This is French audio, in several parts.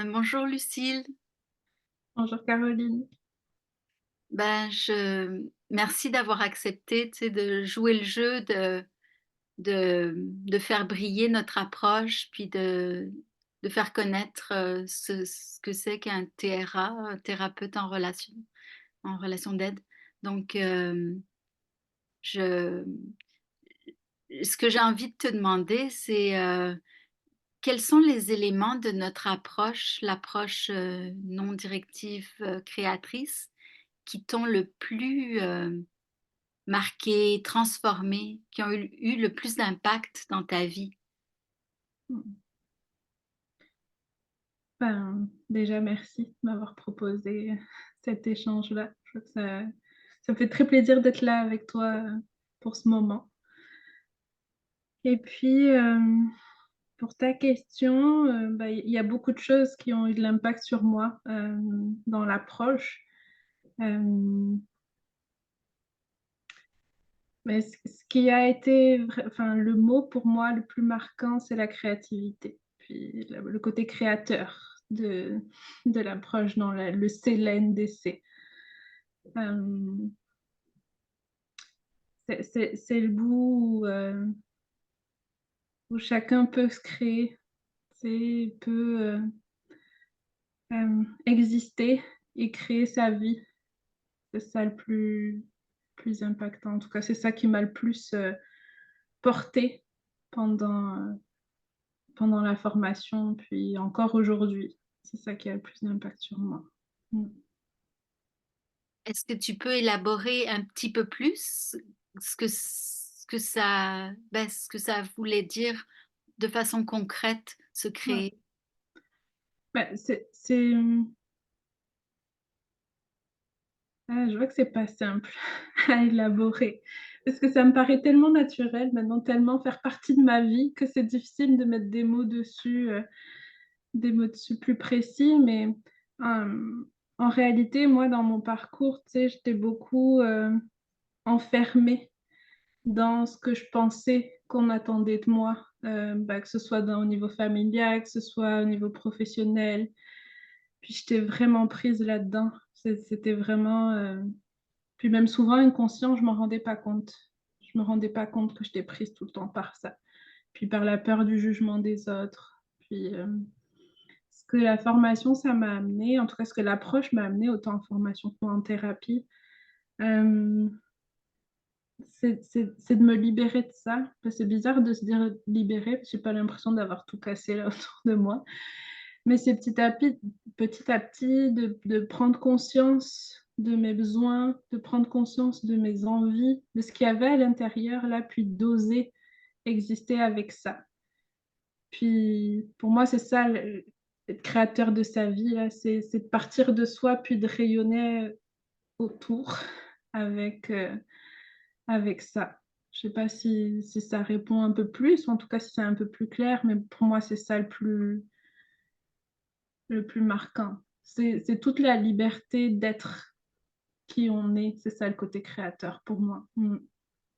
Bonjour Lucille. Bonjour Caroline. Merci d'avoir accepté, tu sais, de jouer le jeu, de faire briller notre approche, puis de faire connaître ce que c'est qu'un TRA, un thérapeute en relation d'aide. Donc, je, ce que j'ai envie de te demander, c'est quels sont les éléments de notre approche, l'approche non directive créatrice, qui t'ont le plus marqué, transformé, qui ont eu le plus d'impact dans ta vie? Déjà, merci de m'avoir proposé cet échange-là. Je crois que ça me fait très plaisir d'être là avec toi pour ce moment. Et puis, pour ta question, il y a beaucoup de choses qui ont eu de l'impact sur moi dans l'approche. Euh, mais ce qui a été, enfin, le mot pour moi le plus marquant, c'est la créativité. Puis le côté créateur de l'approche dans le CLNDC. Euh, c'est le bout où chacun peut se créer, peut exister et créer sa vie. C'est ça plus impactant. En tout cas, c'est ça qui m'a le plus porté pendant, euh, pendant la formation, puis encore aujourd'hui. C'est ça qui a le plus d'impact sur moi. Mm. Est-ce que tu peux élaborer un petit peu plus ce que ça voulait dire de façon concrète, se Ouais. créer? Ben, je vois que c'est pas simple à élaborer parce que ça me paraît tellement naturel maintenant, tellement faire partie de ma vie que c'est difficile de mettre des mots dessus plus précis. Mais en réalité, moi, dans mon parcours, tu sais, j'étais beaucoup enfermée dans ce que je pensais qu'on attendait de moi, que ce soit au niveau familial, que ce soit au niveau professionnel. Puis j'étais vraiment prise là-dedans. C'était vraiment puis même souvent inconscient, je m'en rendais pas compte. Je me rendais pas compte que j'étais prise tout le temps par ça. Puis par la peur du jugement des autres. Puis ce que la formation, ça m'a amené, en tout cas ce que l'approche m'a amené, autant en formation qu'en thérapie, euh, c'est de me libérer de ça. C'est bizarre de se dire libérer, parce que j'ai pas l'impression d'avoir tout cassé là autour de moi. Mais c'est petit à petit de prendre conscience de mes besoins, de prendre conscience de mes envies, de ce qu'il y avait à l'intérieur là, puis d'oser exister avec ça. Puis pour moi, c'est ça, être créateur de sa vie, là, c'est de partir de soi, puis de rayonner autour avec, avec ça. Je sais pas si ça répond un peu plus, ou en tout cas si c'est un peu plus clair, mais pour moi, c'est ça le plus marquant. C'est toute la liberté d'être qui on est. C'est ça le côté créateur pour moi. Mm.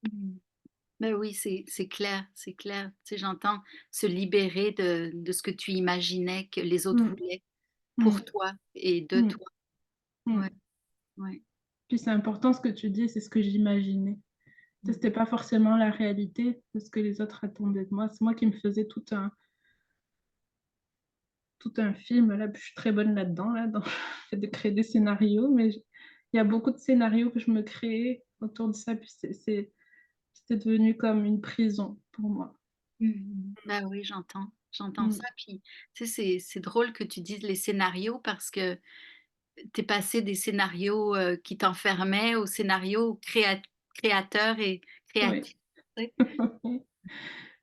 Mm. Ben oui, c'est clair, c'est clair. Tu sais, j'entends se libérer de ce que tu imaginais que les autres Mm. voulaient pour Mm. toi et de Mm. toi. Ouais, Mm. ouais. Puis c'est important ce que tu dis, c'est ce que j'imaginais. C'était pas forcément la réalité de ce que les autres attendaient de moi. C'est moi qui me faisais tout un film. Là, puis je suis très bonne là-dedans, là, dans le fait de créer des scénarios, mais il y a beaucoup de scénarios que je me créais autour de ça, puis c'était devenu comme une prison pour moi. Mhm. Ben oui, j'entends Mm. ça. Puis, tu sais, c'est drôle que tu dises les scénarios parce que t'es passé des scénarios qui t'enfermaient aux scénarios créateurs et Oui. créatifs. Tu sais.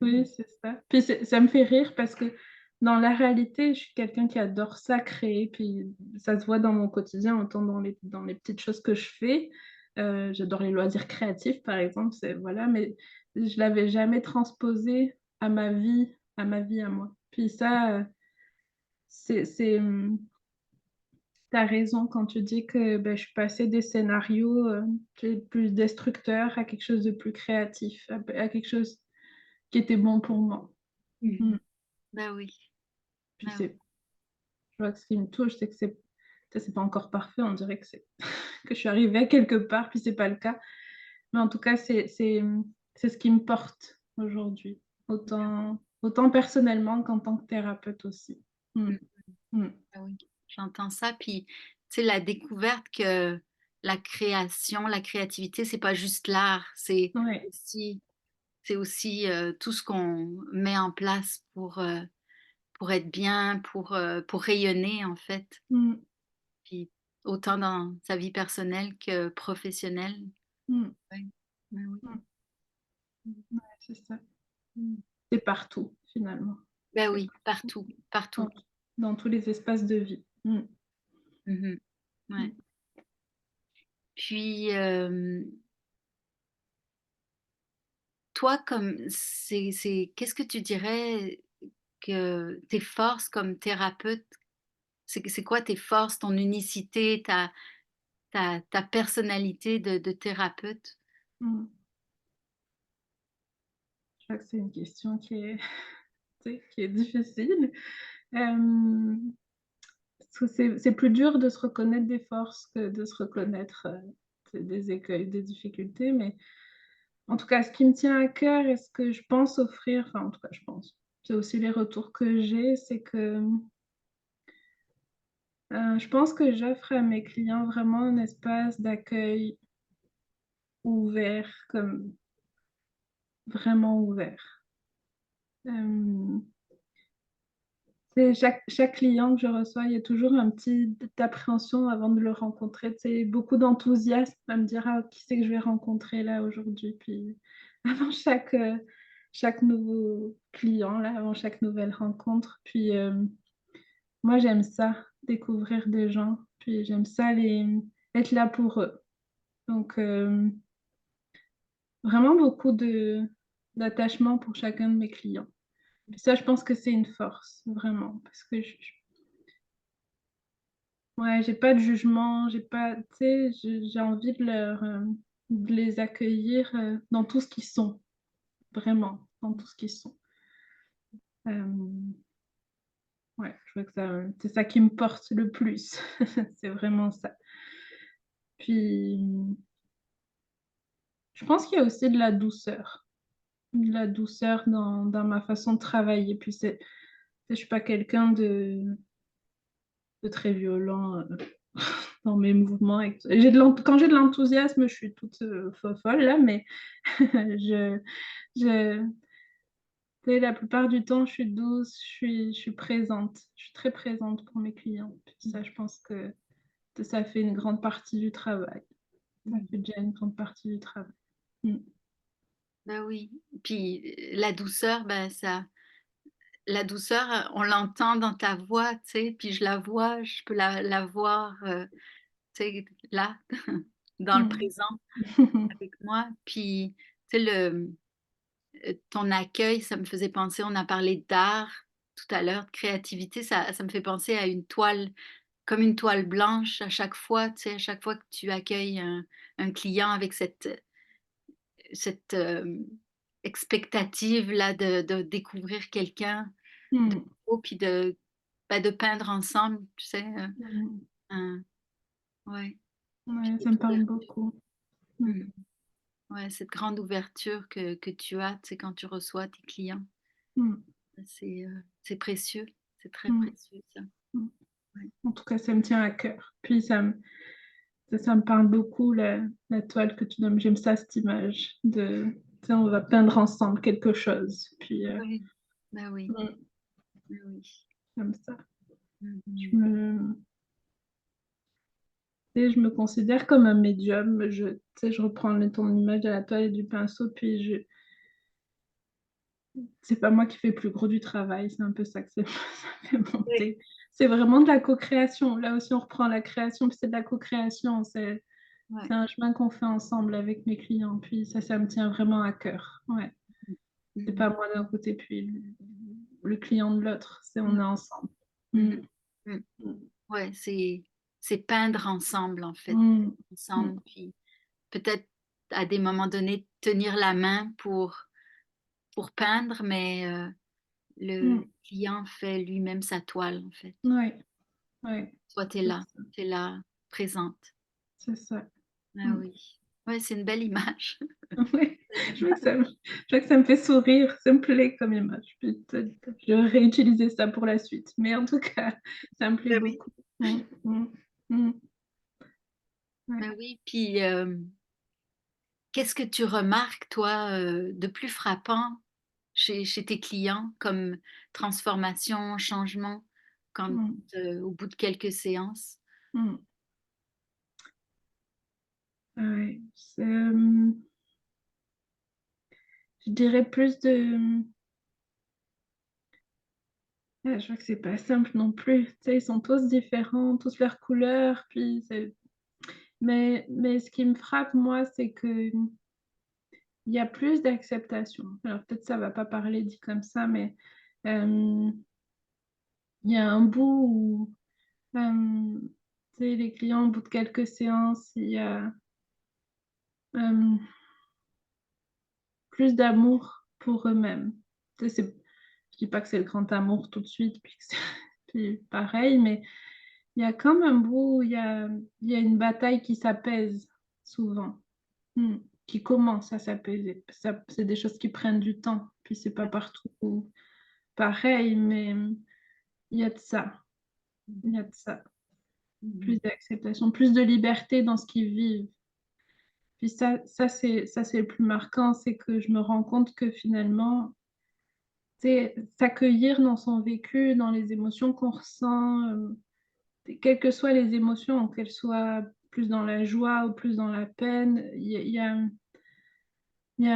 Oui, c'est ça. Puis ça me fait rire parce que dans la réalité, je suis quelqu'un qui adore ça créer, puis ça se voit dans mon quotidien, autant dans les petites choses que je fais. J'adore les loisirs créatifs, par exemple, voilà, mais je l'avais jamais transposé à ma vie à moi. Puis ça, t'as raison quand tu dis que ben, je suis passée des scénarios plus destructeurs à quelque chose de plus créatif, à quelque chose qui était bon pour moi. Mm. Mhm. Ben oui, Puis ben oui. Je vois que ce qui me touche, c'est que c'est pas encore parfait, on dirait que c'est que je suis arrivée à quelque part, puis c'est pas le cas. Mais en tout cas, c'est ce qui me porte aujourd'hui, autant personnellement qu'en tant que thérapeute aussi. Mmh. Mmh. Mmh. Ah oui, j'entends ça. Puis, tu sais, la découverte que la création, la créativité, c'est pas juste l'art, Ouais. aussi c'est aussi, tout ce qu'on met en place pour être bien, pour rayonner, en fait. Mmh. Puis autant dans sa vie personnelle que professionnelle. Mmh. Ouais. Ouais, oui. Mmh. Mmh. Ouais, c'est ça. Mmh. C'est partout, finalement. Bah C'est oui, partout, dans partout. dans tous les espaces de vie. Mmh. Mmh. Ouais. Mmh. Puis, toi, comme c'est qu'est-ce que tu dirais que tes forces comme thérapeute, c'est quoi tes forces, ton unicité, ta personnalité de thérapeute? Mmh. Je crois que c'est une question qui est tu sais, qui est difficile. Hem, Parce que c'est plus dur de se reconnaître des forces que de se reconnaître, des écueils, des difficultés, mais en tout cas, ce qui me tient à cœur et ce que je pense offrir, enfin, en tout cas, je pense, c'est aussi les retours que j'ai, c'est que, je pense que j'offre à mes clients vraiment un espace d'accueil ouvert, comme vraiment ouvert. Hem C'est chaque client que je reçois, il y a toujours un petit d'appréhension avant de le rencontrer, tu sais, beaucoup d'enthousiasme à me dire: «Ah, qui c'est que je vais rencontrer là aujourd'hui?» Puis avant chaque nouveau client là, avant chaque nouvelle rencontre, puis, moi j'aime ça, découvrir des gens, puis j'aime ça être là pour eux. Donc, vraiment beaucoup d'attachement pour chacun de mes clients. Puis ça, je pense que c'est une force, vraiment, parce que je ouais, j'ai pas de jugement, j'ai pas tu sais, j'ai envie de les accueillir, dans tout ce qu'ils sont, vraiment, dans tout ce qu'ils sont. Hem, ouais, je crois que ça, c'est ça qui me porte le plus. C'est vraiment ça. Puis, je pense qu'il y a aussi de la douceur dans ma façon de travailler. Puis je suis pas quelqu'un de très violent, dans mes mouvements et j'ai de l'en quand j'ai de l'enthousiasme, je suis toute, fofolle là, mais je je tu sais, la plupart du temps, je suis douce, je suis présente. Je suis très présente pour mes clients. Puis ça, je pense que ça fait une grande partie du travail. Ça Mmh. fait déjà une grande partie du travail. Mmh. Bah oui. Puis, la douceur, la douceur, on l'entend dans ta voix, tu sais, puis je la vois, je peux la voir, tu sais, là, dans le Mmh. présent avec moi. Puis, tu sais, ton accueil, ça me faisait penser on a parlé d'art tout à l'heure, de créativité, ça me fait penser à une toile, comme une toile blanche à chaque fois, tu sais, à chaque fois que tu accueilles un client avec cette expectative-là de découvrir quelqu'un de Mmh. nouveau, puis de peindre ensemble, tu sais, Mmh. un ouais, Ouais, puis ça me parle d'ouverture. beaucoup. Mmh. Mmh. Ouais, cette grande ouverture que tu as, tu sais, quand tu reçois tes clients. Mmh. C'est précieux, c'est très Mmh. précieux ça. Mmh. Ouais. En tout cas, ça me tient à cœur. Puis ça me parle beaucoup la toile que tu nommes. J'aime ça, cette image de, tu sais, on va peindre ensemble quelque chose. Puis, Oui, bah oui, mmh, bah oui. j'aime ça. Mmh Je mh. me Tu sais, je me considère comme un médium. Tu sais, je reprends ton image de la toile et du pinceau, puis c'est pas moi qui fais le plus gros du travail, c'est un peu ça que ça fait Oui, monter. C'est vraiment de la co-création. Là aussi, on reprend la création, puis c'est de la co-création. ouais. C'est un chemin qu'on fait ensemble avec mes clients, puis ça me tient vraiment à cœur. Ouais. C'est Mmh pas moi d'un côté, puis le client de l'autre, c'est mh. on est ensemble. Mmh Mmh. mh. Mmh. Mmh. Ouais, c'est peindre ensemble en fait, Mmh. Mmh. ensemble, puis peut-être à des moments donnés tenir la main pour peindre, mais le Mmh. client fait lui-même sa toile en fait. Ouais. ouais, Toi, c'est ça, tu es là, présente. c'est ça. Ah Mmh. oui. Ouais, c'est une belle image. Ouais, Belle je vois que image. ça me fait sourire, ça me plaît comme image. Peut-être je vais réutiliser ça pour la suite, mais en tout cas, ça me plaît Bah oui, beaucoup. Mmh, mmh, mmh, bah ouais, oui. Puis, qu'est-ce que tu remarques toi, de plus frappant chez tes clients comme transformation, changement quand, mmh, au bout de quelques séances? mmh, ouais, je dirais plus de, ouais, je vois que c'est pas simple non plus. Tu sais, ils sont tous différents, tous leurs couleurs, puis c'est mais ce qui me frappe moi, c'est qu'il y a plus d'acceptation. Alors peut-être ça va pas parler dit comme ça, mais hem, il y a un bout où, tu sais, les clients, au bout de quelques séances, il y a, hem, plus d'amour pour eux-mêmes. Tu sais, c'est je dis pas que c'est le grand amour tout de suite, puis que c'est puis pareil, mais il y a comme un bout où il y a une bataille qui s'apaise souvent, mmh, qui commence à s'apaiser. Ça c'est des choses qui prennent du temps, puis c'est pas partout pareil, mais il y a de ça, il y a de ça. Mmh. Plus d'acceptation, plus de liberté dans ce qu'ils vivent. Puis ça c'est le plus marquant, c'est que je me rends compte que finalement, tu sais, s'accueillir dans son vécu, dans les émotions qu'on ressent, quelles que soient les émotions, qu'elles soient plus dans la joie ou plus dans la peine, il y a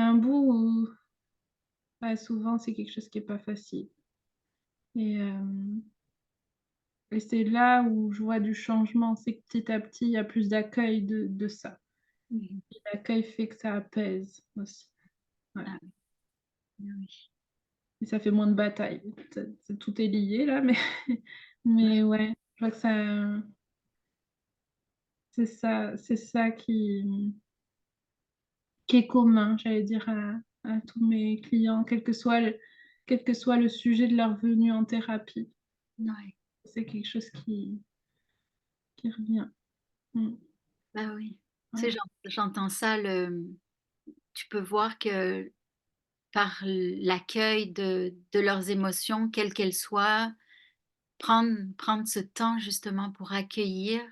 un bout où, bah, souvent c'est quelque chose qui est pas facile et c'est là où je vois du changement, c'est que petit à petit, il y a plus d'accueil de ça. Mmh. Et l'accueil fait que ça apaise aussi. Ouais, Ah oui, ah oui. et ça fait moins de batailles. C'est tout est lié là, mais Ouais, mais ouais, je vois que ça c'est ça qui est commun, j'allais dire à tous mes clients, quel que soit le sujet de leur venue en thérapie. ouais. C'est quelque chose qui revient. Mmh, Bah oui. Tu sais, ouais. j'entends ça, tu peux voir que par l'accueil de leurs émotions, quelles qu'elles soient, prendre ce temps justement pour accueillir,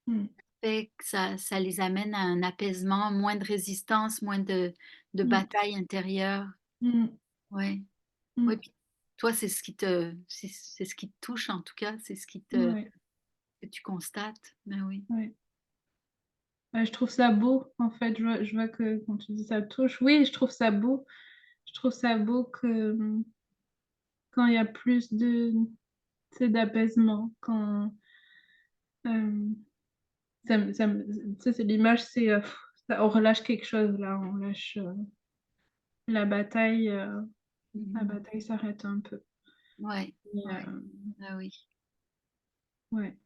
Mmh, fait que ça les amène à un apaisement, moins de résistance, moins de mmh, bataille intérieure. mmh, Ouais. Ouais, mmh, puis toi, c'est ce qui te touche en tout cas, c'est ce qui te ouais, que tu constates. Ben oui. ouais. Ouais, je trouve ça beau, en fait, je vois que quand tu dis ça te touche, oui, je trouve ça beau. Je trouve ça beau que, quand il y a plus de, tu sais, d'apaisement, quand, hem, ça me tu sais, c'est l'image, c'est, ça on relâche quelque chose là, on lâche, la bataille, la Mmh. bataille s'arrête un peu Ouais, et ouais. Ah oui, ouais,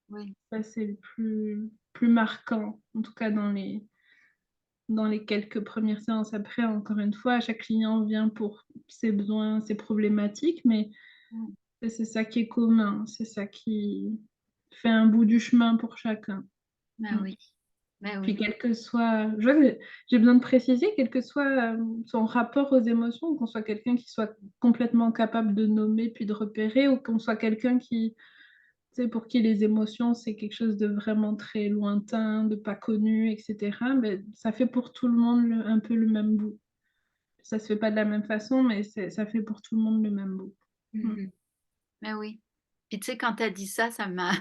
oui. ça c'est le plus marquant, en tout cas dans les quelques premières séances. Après, encore une fois, chaque client vient pour ses besoins, ses problématiques, mais Mmh. c'est ça qui est commun, c'est ça qui fait un bout du chemin pour chacun. Bah Mmh. oui, bah Puis oui. quel que soit je vois que j'ai besoin de préciser, quel que soit, son rapport aux émotions, qu'on soit quelqu'un qui soit complètement capable de nommer puis de repérer ou qu'on soit quelqu'un qui, tu sais, pour qui les émotions, c'est quelque chose de vraiment très lointain, de pas connu et cetera, beh, ça fait pour tout le monde un peu le même bout. Ça se fait pas de la même façon, mais ça fait pour tout le monde le même bout. Mmh. Mmh. Bah oui. Puis tu sais, quand tu as dit ça, ça m'a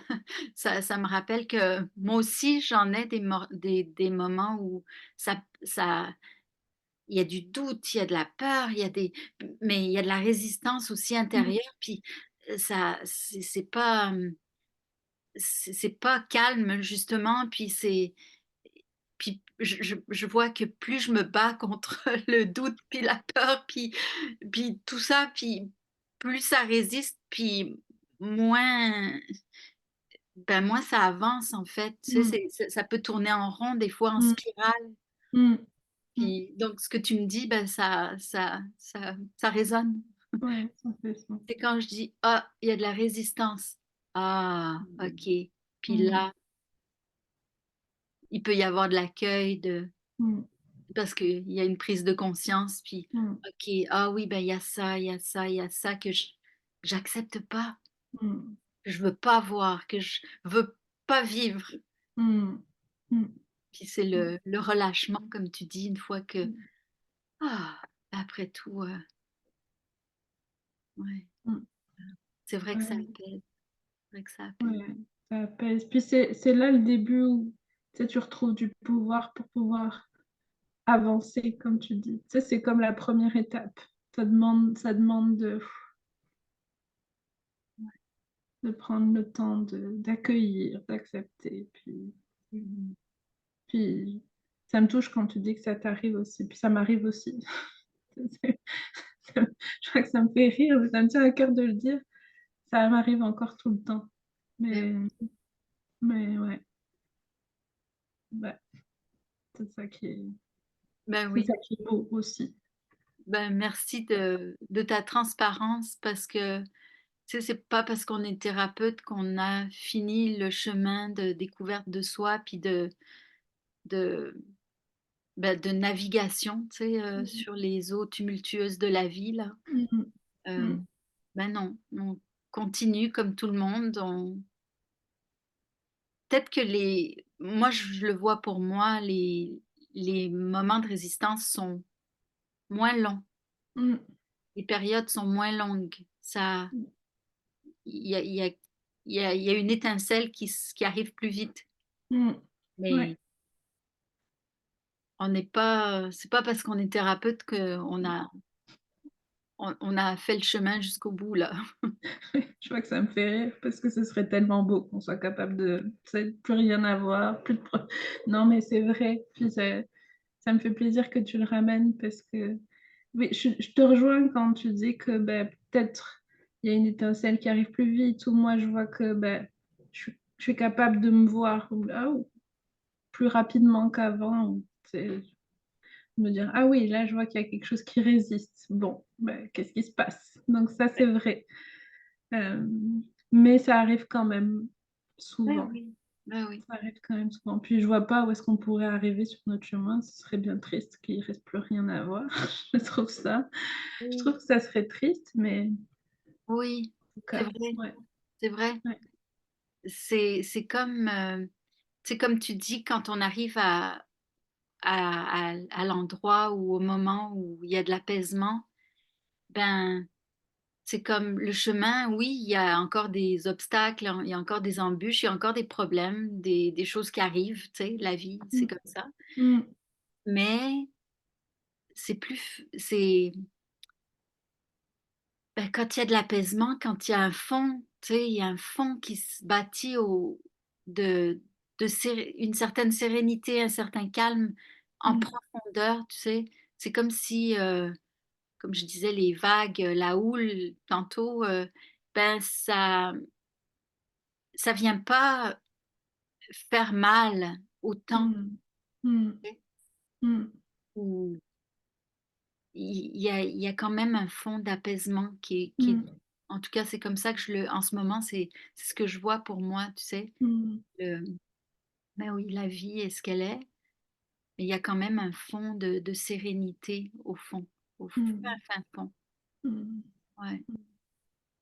ça me rappelle que moi aussi j'en ai des moments où ça il y a du doute, il y a de la peur, il y a mais il y a de la résistance aussi Mmh. intérieure, puis, ça c'est pas, c'est pas calme justement, puis je vois que plus je me bats contre le doute, puis la peur, puis tout ça, puis plus ça résiste, puis moins moins ça avance en fait. Tu sais, Mmh. ça peut tourner en rond, des fois en Mmh. spirale. Mmh. Mmh. Puis donc ce que tu me dis, ça résonne. Ouais, ça fait sens. C'est quand je dis: «Ah, il y a de la résistance». Ah, OK. Puis Mmh. là, il peut y avoir de l'accueil de Mmh. parce qu'il y a une prise de conscience, puis Mmh. OK, ah oui, ben, il y a ça, il y a ça, il y a ça que j'accepte pas, Mmh. que je veux pas voir, que je veux pas vivre. Mmh. Mmh. Puis c'est Mmh. le relâchement, comme tu dis, une fois que Mmh. ah, après tout, ouais, Mmh. c'est vrai que ça Ouais, apaise, c'est vrai que ça apaise. ouais, ça apaise. Puis c'est là le début où, tu sais, tu retrouves du pouvoir pour pouvoir avancer, comme tu dis. Tu sais, c'est comme la première étape. Ça demande de prendre le temps d'accueillir, d'accepter. Mmh. Puis ça me touche quand tu dis que ça t'arrive aussi, puis ça m'arrive aussi. C'est je crois que ça me fait rire, mais ça me tient à cœur de le dire. Ça m'arrive encore tout le temps. Ben Mais mais ouais, ouais, c'est ça qui est ben c'est oui. ça qui est beau aussi. Ben, merci de ta transparence parce que, tu sais, c'est pas parce qu'on est thérapeute qu'on a fini le chemin de découverte de soi puis de, bah, de navigation, tu sais, Mmh sur les eaux tumultueuses de la vie là. mh. Mmh mh. Ben non, on continue comme tout le monde, on peut-être que les moi je le vois pour moi, les moments de résistance sont moins longs, Mmh. Mmh. les périodes sont moins longues. Ça Mmh. il y a il y a il y a une étincelle qui arrive plus vite, Mmh. Ouais. mais on n'est pas, c'est pas parce qu'on est thérapeute qu'on a on a fait le chemin jusqu'au bout là. Je vois que ça me fait rire parce que ce serait tellement beau qu'on soit capable de, tu sais, plus rien avoir, plus de pro non, mais c'est vrai, puis ça me fait plaisir que tu le ramènes parce que oui, je te rejoins quand tu dis que, bah, peut-être il y a une étincelle qui arrive plus vite ou moi je vois que, bah, je suis capable de me voir, ah, plus rapidement qu'avant ou tu sais, me dire: «Ah oui, là je vois qu'il y a quelque chose qui résiste. Bon, bah, qu'est-ce qui se passe?» Donc ça, c'est vrai. Mais ça arrive quand même Ouais, souvent. oui, bah, oui. Ça arrive quand même souvent. Puis je vois pas où est-ce qu'on pourrait arriver sur notre chemin. Ce serait bien triste qu'il reste plus rien à voir. Je trouve Oui, que ça serait triste, mais oui, en tout c'est cas, vrai, ouais, c'est vrai. ouais. C'est comme, c'est comme tu dis quand on arrive à l'endroit ou au moment où il y a de l'apaisement, ben, c'est comme le chemin, oui, il y a encore des obstacles, il y a encore des embûches, il y a encore des problèmes, des choses qui arrivent, tu sais, la vie, c'est Mmh. comme ça. Mmh. Mais c'est plus f c'est bah, quand il y a de l'apaisement, quand il y a un fond, tu sais, il y a un fond qui se bâtit au de une certaine sérénité, un certain calme en Mmh. profondeur, tu sais? C'est comme si, comme je disais, les vagues, la houle tantôt, ben, ça vient pas faire mal autant, Mmh. Mmh. tu sais? Mmh. Ou il y a quand même un fond d'apaisement qui est Mmh. en tout cas, c'est comme ça que je le en ce moment, c'est ce que je vois pour moi, tu sais? Mmh. Le ben oui, la vie est ce qu'elle est, mais il y a quand même un fond de sérénité au fond, au fin, Mmh. fin fond, Mmh. ouais,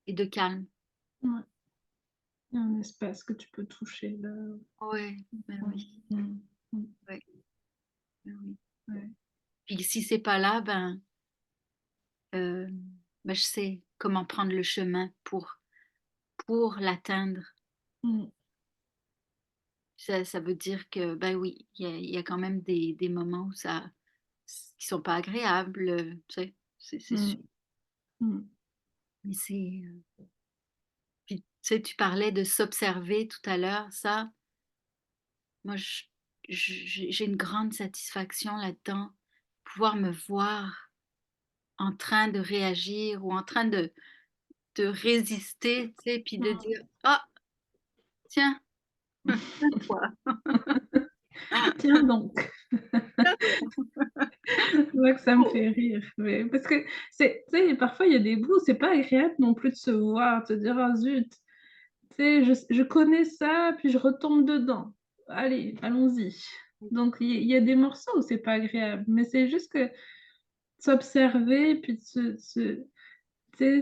et de calme. Ouais. Il y a un espace que tu peux toucher là. Ouais, ben oui, Mmh. Mmh. ouais, ben oui. Ouais. Puis si c'est pas là, ben, je sais comment prendre le chemin pour l'atteindre. Mmh. Ça veut dire que, ben oui, il y a quand même des moments où ça qui sont pas agréables, tu sais? C'est Mmh. sûr, Mmh. mais puis tu sais, tu parlais de s'observer tout à l'heure, ça, moi j'ai une grande satisfaction là-dedans, pouvoir me voir en train de réagir ou en train de résister, tu sais? Puis de dire: «Ah tiens, toi, Tiens donc! tiens donc, Je vois que ça me oh!» fait rire, mais parce que c'est tu sais, parfois il y a des bouts, c'est pas agréable non plus de se voir, de se dire: «Ah zut!» tu sais, je connais ça, puis je retombe dedans. Allez, allons-y. Donc il y a des morceaux où c'est pas agréable, mais c'est juste que s'observer, puis de tu sais,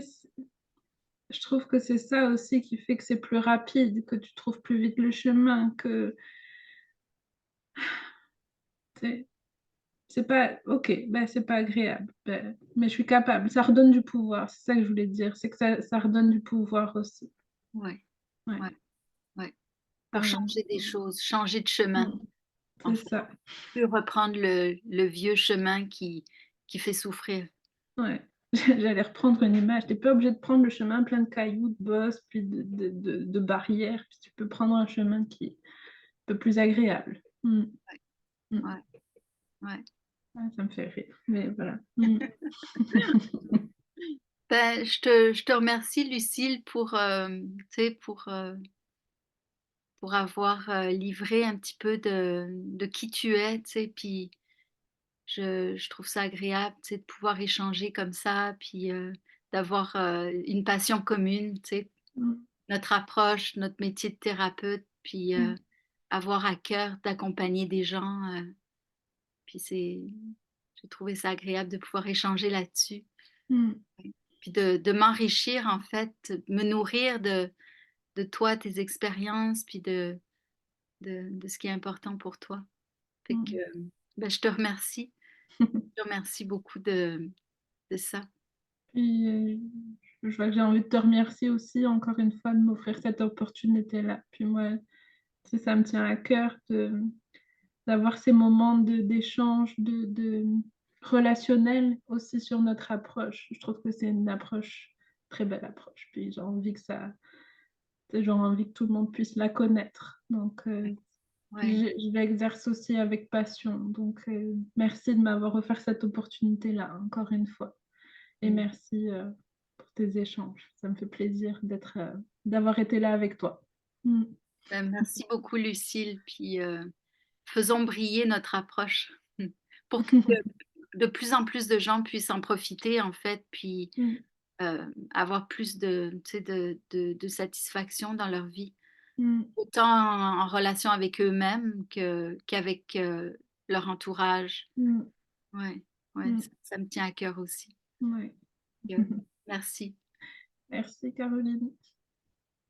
je trouve que c'est ça aussi qui fait que c'est plus rapide, que tu trouves plus vite le chemin, que tu sais, c'est pas OK, ben, c'est pas agréable, ben, mais je suis capable. Ça redonne du pouvoir, c'est ça que je voulais dire, c'est que ça redonne du pouvoir aussi. Ouais, Ouais, ouais, ouais. Pour ça changer des choses, changer de chemin, mmh, en c'est fait. ça, Plus reprendre le vieux chemin qui fait souffrir. ouais. J'allais reprendre une image, tu es pas obligé de prendre le chemin plein de cailloux, de bosses, puis de barrières, puis tu peux prendre un chemin qui est un peu plus agréable. Mmh, mmh. Ouais, ouais. Ouais, ça me fait rire, mais voilà. Mmh. Ben, je te remercie Lucille pour, tu sais, pour avoir, livré un petit peu de qui tu es, tu sais, puis je trouve ça agréable, tu sais, de pouvoir échanger comme ça, puis, d'avoir, une passion commune, tu sais, Mmh, notre approche, notre métier de thérapeute, puis, mmh, avoir à cœur d'accompagner des gens, puis j'ai trouvé ça agréable de pouvoir échanger là-dessus, mmh, puis de m'enrichir en fait, me nourrir de toi, tes expériences, puis de ce qui est important pour toi. Fait que, mmh. bah, je te remercie. Je te remercie beaucoup de ça. Puis, je vois que j'ai envie de te remercier aussi encore une fois de m'offrir cette opportunité-là. Puis moi, tu sais, ça me tient à cœur d'avoir ces moments d'échange, de relationnel aussi sur notre approche. Je trouve que c'est une approche, très belle approche. Puis j'ai envie que ça tu sais, j'ai envie que tout le monde puisse la connaître. Donc, Ouais, je l'exerce aussi avec passion. Donc, merci de m'avoir offert cette opportunité-là, encore une fois. Et mmh. merci, pour tes échanges. Ça me fait plaisir d'avoir été là avec toi. Mmh. Bah, merci beaucoup Lucille, puis, faisons briller notre approche, pour que de plus en plus de gens puissent en profiter en fait, puis, Mmh. avoir plus de tu sais, de satisfaction dans leur vie. Mmh. Autant en relation avec eux-mêmes qu'avec, leur entourage. Mmh. Ouais, ouais, Mmh. ça me tient à cœur aussi. Ouais. Heu, merci. Merci Caroline.